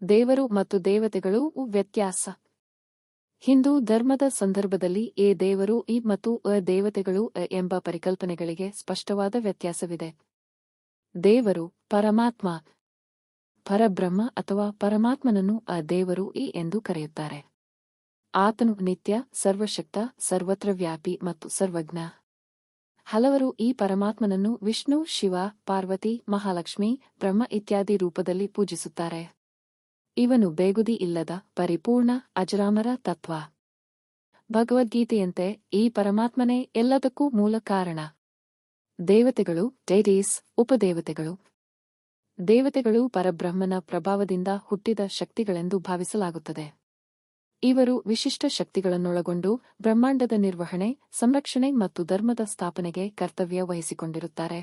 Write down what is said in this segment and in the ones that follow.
ದೇವರು ಮತ್ತು ದೇವತೆಗಳು ವ್ಯತ್ಯಾಸ. ಹಿಂದೂ ಧರ್ಮದ ಸಂದರ್ಭದಲ್ಲಿ ದೇವರು ಮತ್ತು ದೇವತೆಗಳು ಎಂಬ ಪರಿಕಲ್ಪನೆಗಳಿಗೆ ಸ್ಪಷ್ಟವಾದ ವ್ಯತ್ಯಾಸವಿದೆ. ದೇವರು ಪರಮಾತ್ಮ, ಪರಬ್ರಹ್ಮ ಅಥವಾ ಪರಮಾತ್ಮನನ್ನು ದೇವರು ಎಂದು ಕರೆಯುತ್ತಾರೆ. ಆತನು ನಿತ್ಯ, ಸರ್ವಶಕ್ತ, ಸರ್ವತ್ರ ವ್ಯಾಪಿ ಮತ್ತು ಸರ್ವಜ್ಞ. ಹಲವರು ಈ ಪರಮಾತ್ಮನನ್ನು ವಿಷ್ಣು, ಶಿವ, ಪಾರ್ವತಿ, ಮಹಾಲಕ್ಷ್ಮಿ, ಬ್ರಹ್ಮ ಇತ್ಯಾದಿ ರೂಪದಲ್ಲಿ ಪೂಜಿಸುತ್ತಾರೆ. ಇವನು ಬೇಗುದಿ ಇಲ್ಲದ ಪರಿಪೂರ್ಣ ಅಜರಾಮರ ತತ್ವ. ಭಗವದ್ಗೀತೆಯಂತೆ ಈ ಪರಮಾತ್ಮನೇ ಎಲ್ಲದಕ್ಕೂ ಮೂಲ ಕಾರಣ. ದೇವತೆಗಳು ಡೈಡೀಸ್, ಉಪದೇವತೆಗಳು. ದೇವತೆಗಳು ಪರಬ್ರಹ್ಮನ ಪ್ರಭಾವದಿಂದ ಹುಟ್ಟಿದ ಶಕ್ತಿಗಳೆಂದು ಭಾವಿಸಲಾಗುತ್ತದೆ. ಇವರು ವಿಶಿಷ್ಟ ಶಕ್ತಿಗಳನ್ನೊಳಗೊಂಡು ಬ್ರಹ್ಮಾಂಡದ ನಿರ್ವಹಣೆ, ಸಂರಕ್ಷಣೆ ಮತ್ತು ಧರ್ಮದ ಸ್ಥಾಪನೆಗೆ ಕರ್ತವ್ಯ ವಹಿಸಿಕೊಂಡಿರುತ್ತಾರೆ.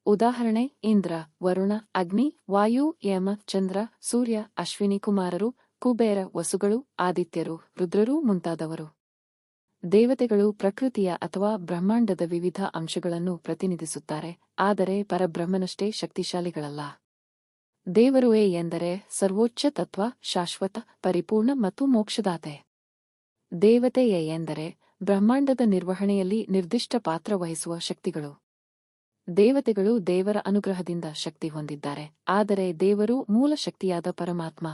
ಉದಾಹರಣೆ: ಇಂದ್ರ, ವರುಣ, ಅಗ್ನಿ, ವಾಯು, ಯಮ, ಚಂದ್ರ, ಸೂರ್ಯ, ಅಶ್ವಿನಿ ಕುಮಾರರು, ಕುಬೇರ, ವಸುಗಳು, ಆದಿತ್ಯರು, ರುದ್ರರು ಮುಂತಾದವರು. ದೇವತೆಗಳು ಪ್ರಕೃತಿಯ ಅಥವಾ ಬ್ರಹ್ಮಾಂಡದ ವಿವಿಧ ಅಂಶಗಳನ್ನು ಪ್ರತಿನಿಧಿಸುತ್ತಾರೆ, ಆದರೆ ಪರಬ್ರಹ್ಮನಷ್ಟೇ ಶಕ್ತಿಶಾಲಿಗಳಲ್ಲ. ದೇವರು ಎಂದರೆ ಸರ್ವೋಚ್ಚ ತತ್ವ, ಶಾಶ್ವತ, ಪರಿಪೂರ್ಣ ಮತ್ತು ಮೋಕ್ಷದಾತೆ. ದೇವತೆ ಎಂದರೆ ಬ್ರಹ್ಮಾಂಡದ ನಿರ್ವಹಣೆಯಲ್ಲಿ ನಿರ್ದಿಷ್ಟ ಪಾತ್ರ ವಹಿಸುವ ಶಕ್ತಿಗಳು. ದೇವತೆಗಳು ದೇವರ ಅನುಗ್ರಹದಿಂದ ಶಕ್ತಿ ಹೊಂದಿದ್ದಾರೆ, ಆದರೆ ದೇವರು ಮೂಲ ಶಕ್ತಿಯಾದ ಪರಮಾತ್ಮ